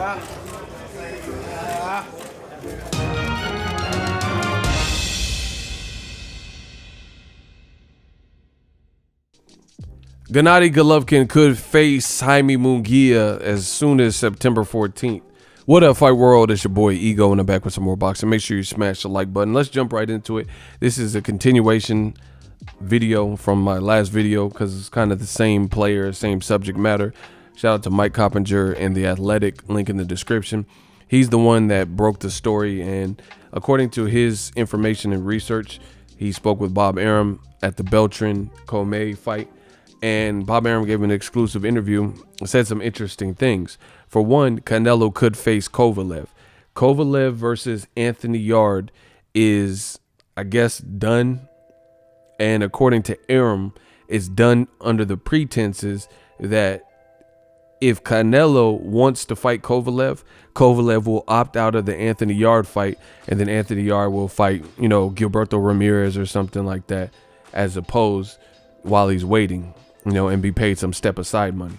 Gennady Golovkin could face Jaime Mungia as soon as September 14th. What up, Fight World? It's your boy Ego in the back with some more boxing. Make sure you smash the like button. Let's jump right into it. This is a continuation video from my last video because it's kind of the same player, same subject matter. Shout out to Mike Coppinger and The Athletic, link in the description. He's the one that broke the story, and according to his information and research, he spoke with Bob Arum at the Beltran-Comey fight. And Bob Arum gave an exclusive interview, said some interesting things. For one, Canelo could face Kovalev. Kovalev versus Anthony Yarde is, I guess, done. And according to Arum, it's done under the pretenses that if Canelo wants to fight Kovalev, Kovalev will opt out of the Anthony Yarde fight, and then Anthony Yarde will fight, Gilberto Ramirez or something like that, as opposed while he's waiting, and be paid some step aside money.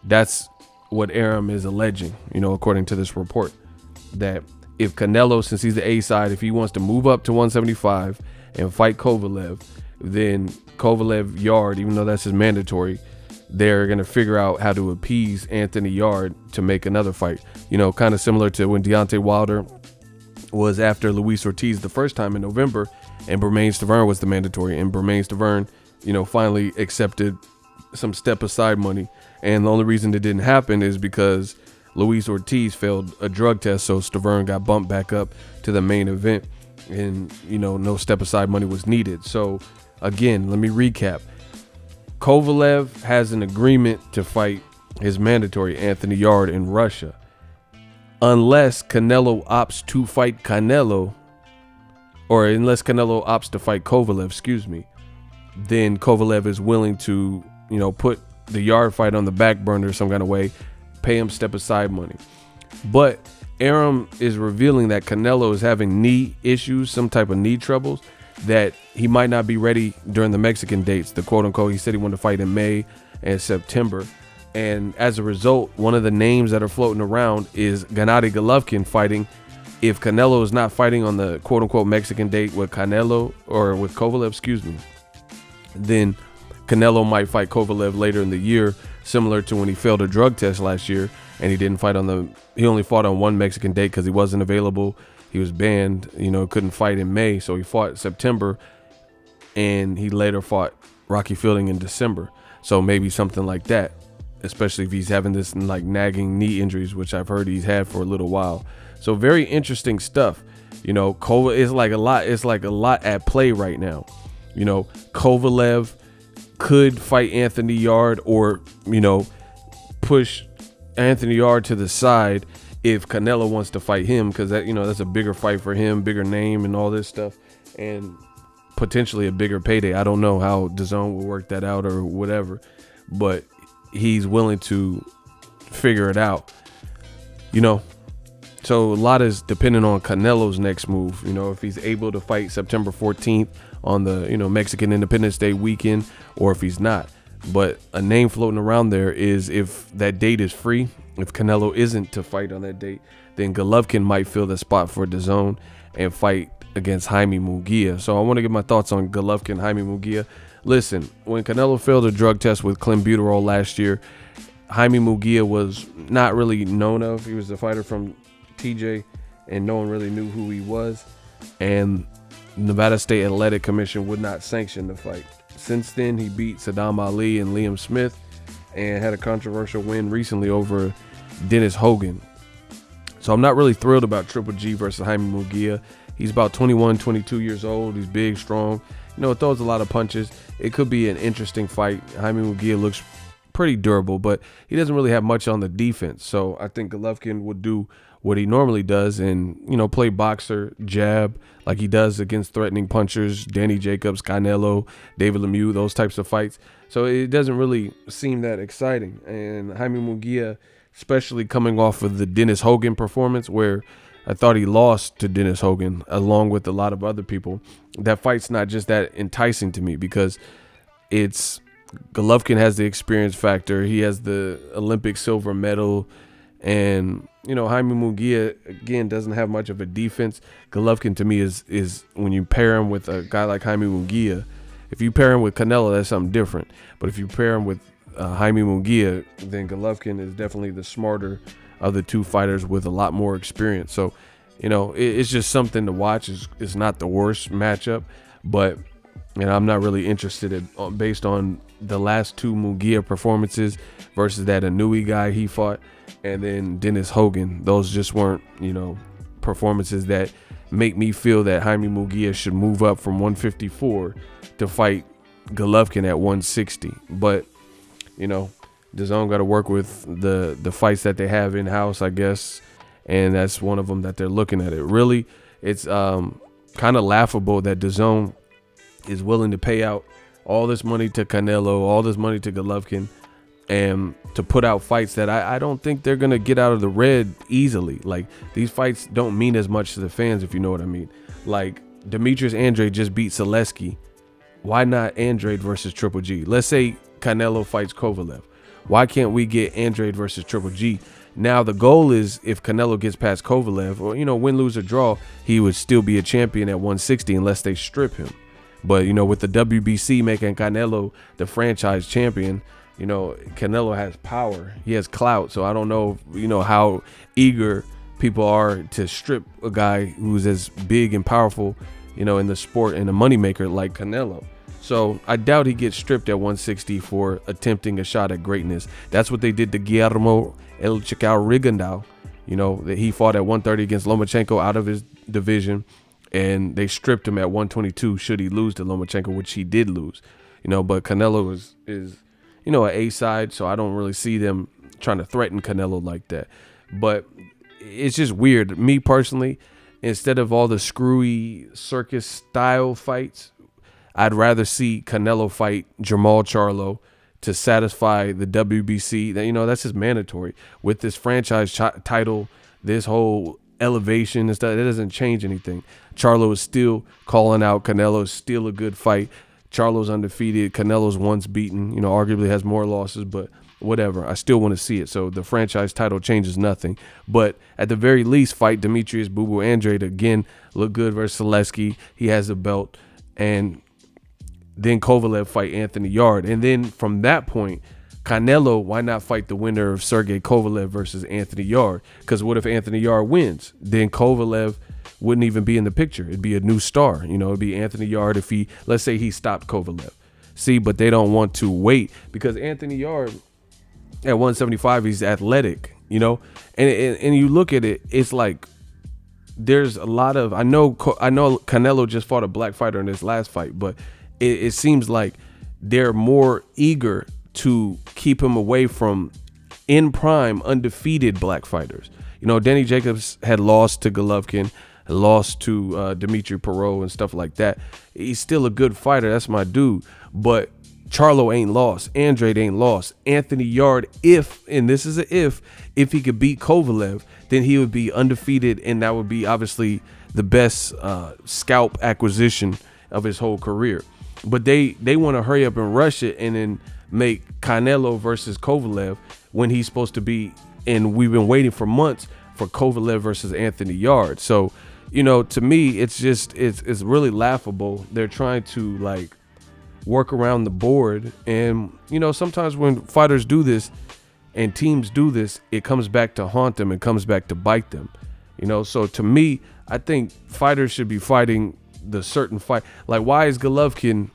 That's what Arum is alleging, according to this report, that if Canelo, since he's the A side, if he wants to move up to 175 and fight Kovalev, then Kovalev Yarde, even though that's his mandatory, they're going to figure out how to appease Anthony Yarde to make another fight. Kind of similar to when Deontay Wilder was after Luis Ortiz the first time in November, and Bermane Stiverne was the mandatory, and Bermane Stiverne finally accepted some step aside money. And the only reason it didn't happen is because Luis Ortiz failed a drug test. So Stiverne got bumped back up to the main event, and, no step aside money was needed. So again, let me recap. Kovalev has an agreement to fight his mandatory Anthony Yarde in Russia. Unless Canelo opts to fight Canelo, or unless Canelo opts to fight Kovalev, then Kovalev is willing to, put the Yarde fight on the back burner some kind of way, pay him step aside money. But Arum is revealing that Canelo is having knee issues, some type of knee troubles, that he might not be ready during the Mexican dates, the quote unquote. He said he wanted to fight in May and September. And as a result, one of the names that are floating around is Gennady Golovkin fighting. If Canelo is not fighting on the quote unquote Mexican date with Canelo, or with Kovalev, then Canelo might fight Kovalev later in the year, similar to when he failed a drug test last year and he didn't fight he only fought on one Mexican date because he wasn't available. He was banned, couldn't fight in May. So he fought September, and he later fought Rocky Fielding in December. So maybe something like that, especially if he's having this nagging knee injuries, which I've heard he's had for a little while. So very interesting stuff. It's like a lot at play right now. Kovalev could fight Anthony Yarde, or, push Anthony Yarde to the side if Canelo wants to fight him, because that's a bigger fight for him, bigger name and all this stuff, and potentially a bigger payday. I don't know how DAZN will work that out or whatever, but he's willing to figure it out. So a lot is dependent on Canelo's next move. If he's able to fight September 14th on the Mexican Independence Day weekend, or if he's not. But a name floating around there is, if that date is free, if Canelo isn't to fight on that date, then Golovkin might fill the spot for DAZN and fight against Jaime Mungia. So I want to get my thoughts on Golovkin, Jaime Mungia. Listen, when Canelo failed a drug test with clenbuterol last year, Jaime Mungia was not really known of. He was a fighter from TJ, and no one really knew who he was. And Nevada State Athletic Commission would not sanction the fight. Since then, he beat Saddam Ali and Liam Smith, and had a controversial win recently over Dennis Hogan. So I'm not really thrilled about Triple G versus Jaime Mungia. He's about 21, 22 years old. He's big, strong. Throws a lot of punches. It could be an interesting fight. Jaime Mungia looks pretty durable, but he doesn't really have much on the defense. So I think Golovkin would do what he normally does and, play boxer, jab, like he does against threatening punchers, Danny Jacobs, Canelo, David Lemieux, those types of fights. So it doesn't really seem that exciting. And Jaime Mungia, especially coming off of the Dennis Hogan performance, where I thought he lost to Dennis Hogan along with a lot of other people, that fight's not just that enticing to me, because Golovkin has the experience factor. He has the Olympic silver medal. And, Jaime Mungia, again, doesn't have much of a defense. Golovkin, to me, is when you pair him with a guy like Jaime Mungia, if you pair him with Canelo, that's something different. But if you pair him with Jaime Mungia, then Golovkin is definitely the smarter of the two fighters with a lot more experience. So, it's just something to watch. It's not the worst matchup, but I'm not really interested in, based on the last two Munguia performances versus that Inui guy he fought, and then Dennis Hogan. Those just weren't, performances that make me feel that Jaime Munguia should move up from 154 to fight Golovkin at 160. But, DAZN got to work with the fights that they have in-house, I guess, and that's one of them that they're looking at. It really, it's kind of laughable that DAZN is willing to pay out all this money to Canelo, all this money to Golovkin, and to put out fights that I don't think they're going to get out of the red easily. Like, these fights don't mean as much to the fans, if you know what I mean. Like, Demetrius Andrade just beat Zaleski. Why not Andrade versus Triple G? Let's say Canelo fights Kovalev. Why can't we get Andrade versus Triple G? Now, the goal is, if Canelo gets past Kovalev, or, win, lose, or draw, he would still be a champion at 160 unless they strip him. But, with the WBC making Canelo the franchise champion, Canelo has power. He has clout. So I don't know, how eager people are to strip a guy who's as big and powerful, in the sport and a moneymaker like Canelo. So I doubt he gets stripped at 160 for attempting a shot at greatness. That's what they did to Guillermo El Chicao Rigondeaux, that he fought at 130 against Lomachenko out of his division. And they stripped him at 122 should he lose to Lomachenko, which he did lose. But Canelo is an A side, so I don't really see them trying to threaten Canelo like that. But it's just weird. Me personally, instead of all the screwy circus style fights, I'd rather see Canelo fight Jermall Charlo to satisfy the WBC. That's just mandatory. With this franchise title, this whole elevation and stuff, it doesn't change anything. Charlo is still calling out Canelo. Is still a good fight. Charlo's undefeated. Canelo's once beaten. Arguably has more losses, but whatever. I still want to see it. So the franchise title changes nothing. But at the very least, fight Demetrius Boo Boo Andrade again. Look good versus Zaleski. He has a belt. And then Kovalev fight Anthony Yarde. And then from that point, Canelo, why not fight the winner of Sergey Kovalev versus Anthony Yarde? Because what if Anthony Yarde wins? Then Kovalev wouldn't even be in the picture. It'd be a new star. It'd be Anthony Yarde if he, let's say he stopped Kovalev. See, but they don't want to wait because Anthony Yarde at 175, he's athletic, and you look at it, it's like there's a lot of, I know Canelo just fought a black fighter in his last fight, but it seems like they're more eager to keep him away from in prime undefeated black fighters. Danny Jacobs had lost to Golovkin, lost to Dimitri Perot and stuff like that. He's still a good fighter. That's my dude. But Charlo ain't lost. Andrade ain't lost. Anthony Yarde, and this is an if he could beat Kovalev, then he would be undefeated, and that would be obviously the best scalp acquisition of his whole career. But they want to hurry up and rush it and then make Canelo versus Kovalev when he's supposed to be, and we've been waiting for months for Kovalev versus Anthony Yarde. So, to me, it's really laughable. They're trying to work around the board. And, sometimes when fighters do this and teams do this, it comes back to haunt them and comes back to bite them. So to me, I think fighters should be fighting the certain fight. Like, why is Golovkin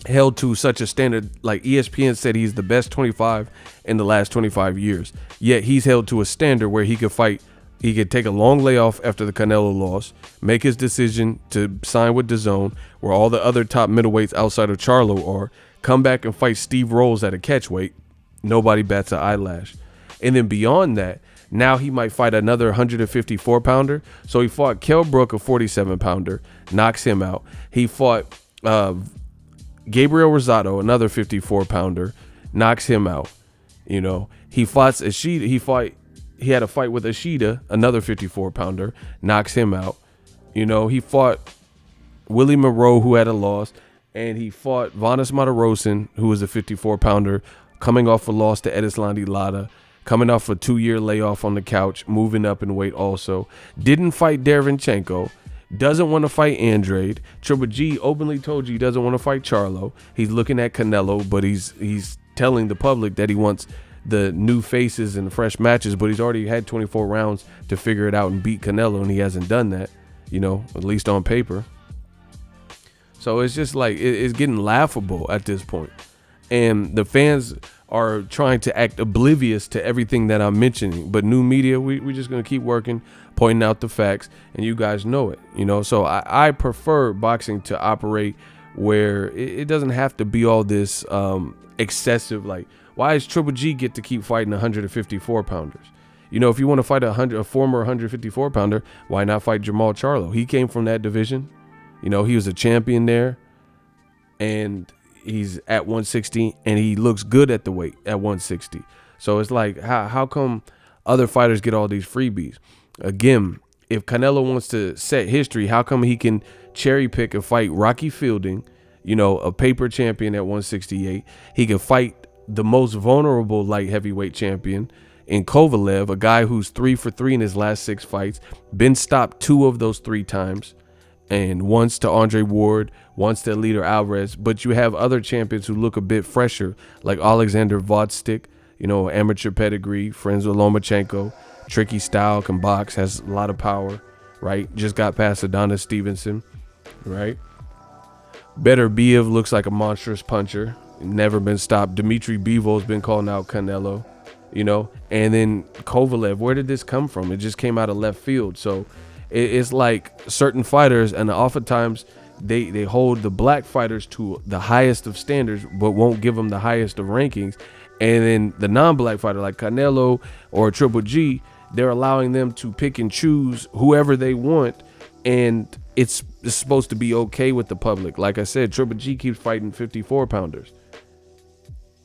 held to such a standard? Like, ESPN said he's the best 25 in the last 25 years. Yet he's held to a standard where he could fight. He could take a long layoff after the Canelo loss, make his decision to sign with DAZN, where all the other top middleweights outside of Charlo are, come back and fight Steve Rolls at a catchweight. Nobody bats an eyelash. And then beyond that, now he might fight another 154-pounder. So he fought Kell Brook, a 47-pounder, knocks him out. He fought Gabriel Rosado, another 54-pounder, knocks him out. He fought Ishida. He had a fight with Ishida, another 54-pounder, knocks him out. He fought Willie Monroe, who had a loss, and he fought Vanes Martirosyan, who was a 54-pounder, coming off a loss to Edislandi Lara. coming off a 2-year layoff on the couch, moving up in weight also. Didn't fight Derevyanchenko. Doesn't want to fight Andrade. Triple G openly told you he doesn't want to fight Charlo. He's looking at Canelo, but he's telling the public that he wants the new faces and fresh matches, but he's already had 24 rounds to figure it out and beat Canelo, and he hasn't done that, at least on paper. So it's just like it's getting laughable at this point. And the fans are trying to act oblivious to everything that I'm mentioning. But new media, we're just going to keep working, pointing out the facts, and you guys know it. So I prefer boxing to operate where it doesn't have to be all this excessive. Like, why does Triple G get to keep fighting 154 pounders? If you want to fight a former 154 pounder, why not fight Jermall Charlo? He came from that division. He was a champion there, and he's at 160, and he looks good at the weight at 160. So it's like, how come other fighters get all these freebies? Again, if Canelo wants to set history, how come he can cherry pick and fight Rocky Fielding, a paper champion at 168? He can fight the most vulnerable light heavyweight champion in Kovalev, a guy who's 3 for 3 in his last 6 fights, been stopped 2 of those 3 times, and once to Andre Ward, once to Leader Alvarez. But you have other champions who look a bit fresher, like Alexander Vodstik, amateur pedigree, friends with Lomachenko, tricky style, can box, has a lot of power, right? Just got past Adonis Stevenson, right? Better Biev looks like a monstrous puncher, never been stopped. Dmitry Bivol's been calling out Canelo, and then Kovalev. Where did this come from? It just came out of left field. So it's like certain fighters, and oftentimes they hold the black fighters to the highest of standards, but won't give them the highest of rankings. And then the non-black fighter like Canelo or Triple G, they're allowing them to pick and choose whoever they want, and it's supposed to be okay with the public. Like I said, Triple G keeps fighting 54 pounders,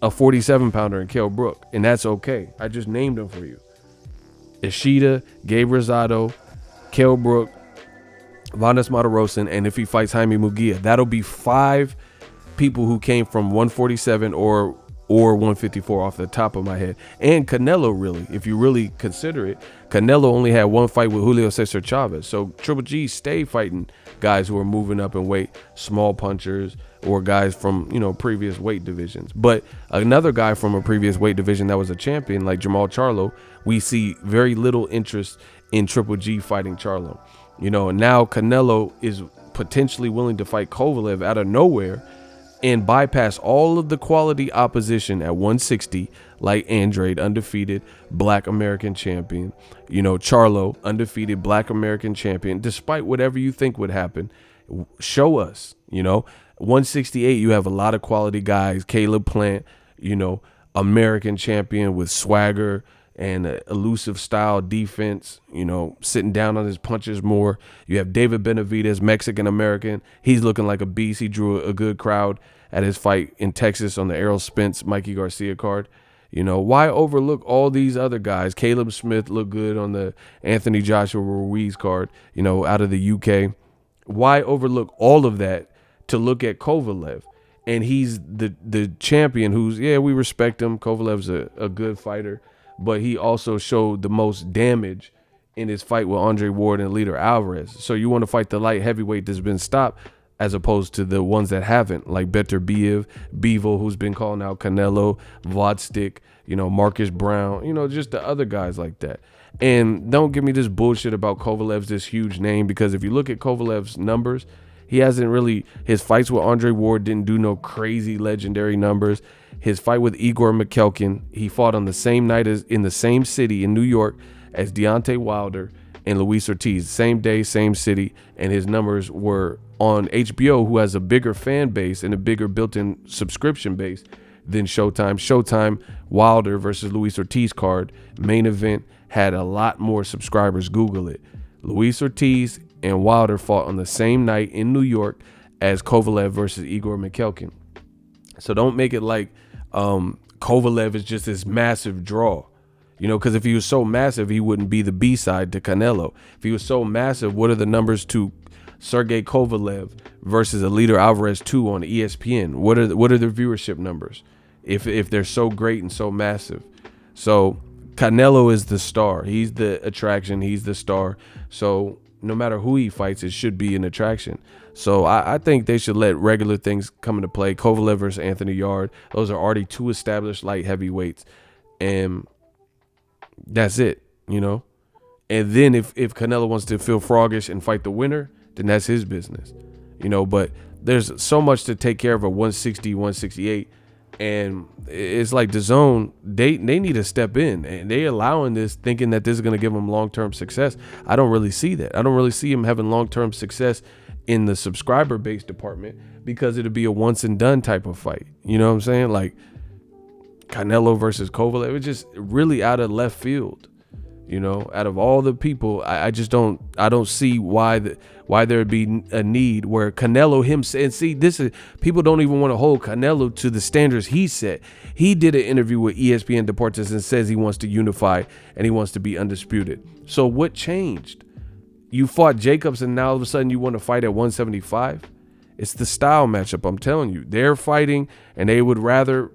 a 47 pounder in Kell Brook, and that's okay. I just named them for you: Ishida, Gabe Rosado, Kell Brook, Vanes Matarosan, and if he fights Jaime Mungia, that'll be 5 people who came from 147 or 154 off the top of my head. And Canelo, really, if you really consider it, Canelo only had 1 fight with Julio Cesar Chavez. So Triple G stayed fighting guys who are moving up in weight, small punchers, or guys from, previous weight divisions. But another guy from a previous weight division that was a champion, like Jermall Charlo, we see very little interest in Triple G fighting Charlo. And now Canelo is potentially willing to fight Kovalev out of nowhere and bypass all of the quality opposition at 160, like Andrade, undefeated black American champion, Charlo, undefeated black American champion. Despite whatever you think would happen, show us. 168, you have a lot of quality guys. Caleb Plant, American champion with swagger and elusive style defense, sitting down on his punches more. You have David Benavidez, Mexican-American. He's looking like a beast. He drew a good crowd at his fight in Texas on the Errol Spence, Mikey Garcia card. Why overlook all these other guys? Caleb Smith looked good on the Anthony Joshua Ruiz card, out of the UK. Why overlook all of that to look at Kovalev? And he's the champion who's, we respect him. Kovalev's a good fighter, but he also showed the most damage in his fight with Andre Ward and Leader Alvarez. So you want to fight the light heavyweight that's been stopped as opposed to the ones that haven't, like Better Biev, Bivol, who's been calling out Canelo, Vodstik, Marcus Brown, just the other guys like that. And don't give me this bullshit about Kovalev's this huge name, because if you look at Kovalev's numbers, he hasn't really, his fights with Andre Ward didn't do no crazy legendary numbers. His fight with Igor Mikhelkin, he fought on the same night as in the same city in New York as Deontay Wilder and Luis Ortiz, same day, same city, and his numbers were on HBO, who has a bigger fan base and a bigger built-in subscription base than Showtime. Showtime, Wilder versus Luis Ortiz card, main event, had a lot more subscribers. Google it. Luis Ortiz and Wilder fought on the same night in New York as Kovalev versus Igor Mikhelkin. So don't make it like Kovalev is just this massive draw. Because if he was so massive, he wouldn't be the B-side to Canelo. If he was so massive, what are the numbers to Sergey Kovalev versus Leader Alvarez 2 on ESPN? What are the viewership numbers if they're so great and so massive? So Canelo is the star. He's the attraction. He's the star. So no matter who he fights, it should be an attraction. So I think they should let regular things come into play. Kovalev versus Anthony Yarde. Those are already two established light heavyweights. And that's it, you know. And then if Canelo wants to feel froggish and fight the winner, then that's his business, you know. But there's so much to take care of at 160, 168. And it's like DAZN, they need to step in, and they allowing this, thinking that this is going to give them long-term success. I don't really see that. I don't really see him having long-term success in the subscriber base department, because it'll be a once and done type of fight. You know what I'm saying? Like Canelo versus Kovalev, it's just really out of left field. You know, out of all the people, I just don't see why there'd be a need where Canelo himself, and see, this is, people don't even want to hold Canelo to the standards he set. He did an interview with ESPN Deportes and says he wants to unify and he wants to be undisputed. So what changed? You fought Jacobs and now all of a sudden you want to fight at 175? It's the style matchup, I'm telling you. They're fighting, and they would rather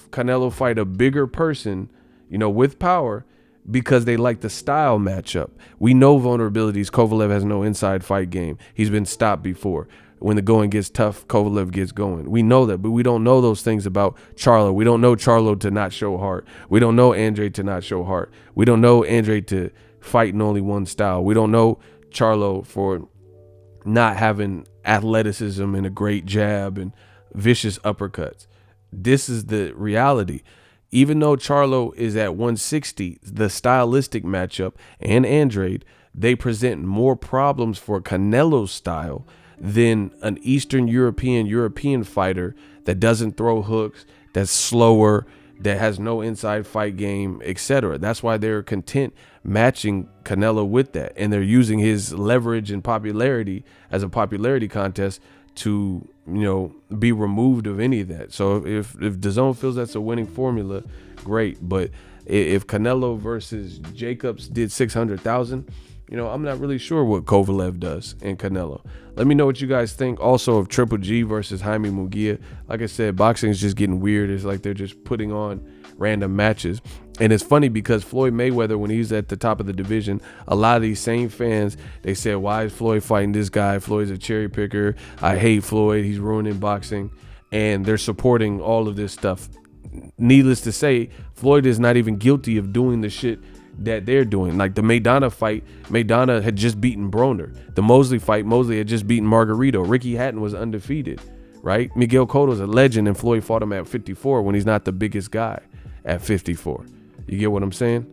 Canelo fight a bigger person, you know, with power, because they like the style matchup. We know vulnerabilities. Kovalev has no inside fight game. He's been stopped before. When the going gets tough, Kovalev gets going. We know that, but we don't know those things about Charlo. We don't know Charlo to not show heart. We don't know Andre to not show heart. We don't know Andre to fight in only one style. We don't know Charlo for not having athleticism and a great jab and vicious uppercuts. This is the reality. Even though Charlo is at 160, the stylistic matchup and Andrade, they present more problems for Canelo's style than an Eastern European fighter that doesn't throw hooks, that's slower, that has no inside fight game, etc. That's why they're content matching Canelo with that. And they're using his leverage and popularity as a popularity contest to, you know, be removed of any of that. So if DAZN feels that's a winning formula, great. But if Canelo versus Jacobs did 600,000, you know, I'm not really sure what Kovalev does in Canelo. Let me know what you guys think also of Triple G versus Jaime Mungia. Like I said, boxing is just getting weird. It's like they're just putting on random matches. And it's funny because Floyd Mayweather, when he's at the top of the division, a lot of these same fans, they said, why is Floyd fighting this guy? Floyd's a cherry picker. I hate Floyd. He's ruining boxing. And they're supporting all of this stuff. Needless to say, Floyd is not even guilty of doing the shit that they're doing. Like the Maidana fight, Maidana had just beaten Broner. The Mosley fight, Mosley had just beaten Margarito. Ricky Hatton was undefeated, right? Miguel Cotto's a legend, and Floyd fought him at 54 when he's not the biggest guy at 54. You get what I'm saying?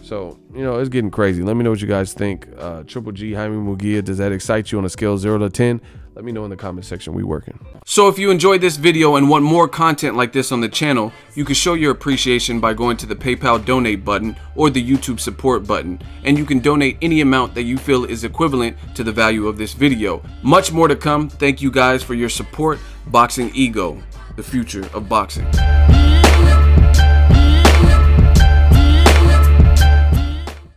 So, you know, it's getting crazy. Let me know what you guys think. Triple G, Jaime Mungia, does that excite you on a scale of 0 to 10? Let me know in the comment section. We working. So if you enjoyed this video and want more content like this on the channel, you can show your appreciation by going to the PayPal donate button or the YouTube support button, and you can donate any amount that you feel is equivalent to the value of this video. Much more to come. Thank you guys for your support. Boxing Ego, the future of boxing.